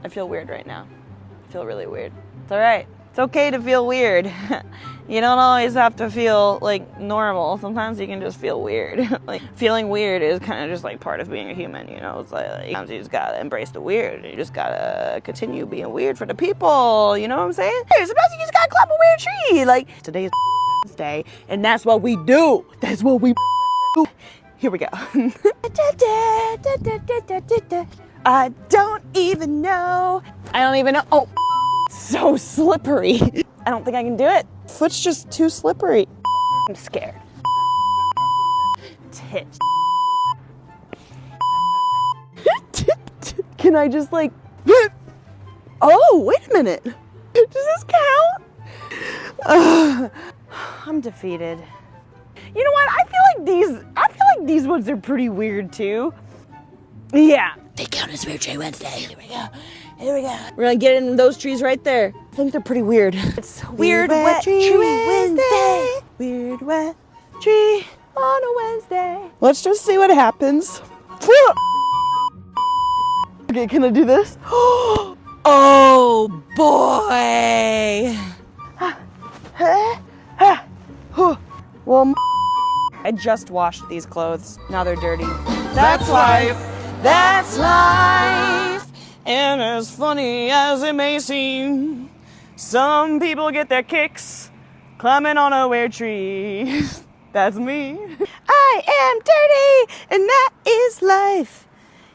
I feel weird right now. I feel really weird. It's all right. It's okay to feel weird. You don't always have to feel like normal. Sometimes you can just feel weird. Like feeling weird is kind of just like part of being a human, you know? It's like sometimes you just gotta embrace the weird. You just gotta continue being weird for the people. You know what I'm saying? Sometimes you just gotta climb a weird tree. Like today is Wednesday, and that's what we do. That's what we do. Here we go. I don't even know. I don't even know. Oh, so slippery. I don't think I can do it. Foot's just too slippery. I'm scared. Tits. Can I just like, oh, wait a minute. Does this count? I'm defeated. You know what? I feel like these ones are pretty weird too. Yeah. They count as Weird Tree Wednesday. Here we go. Here we go. We're gonna get in those trees right there. I think they're pretty weird. It's Weird Wet Tree Wednesday. Weird Wet Tree on a Wednesday. Let's just see what happens. Okay, can I do this? Oh boy. Well, I just washed these clothes. Now they're dirty. That's life. That's life. And as funny as it may seem, some people get their kicks climbing on a weird tree. That's me. I am dirty, and that is life.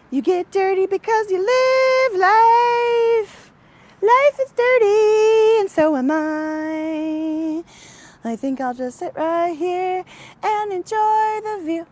You get dirty because you live life. Life is dirty, and so am I. I think I'll just sit right here and enjoy the view.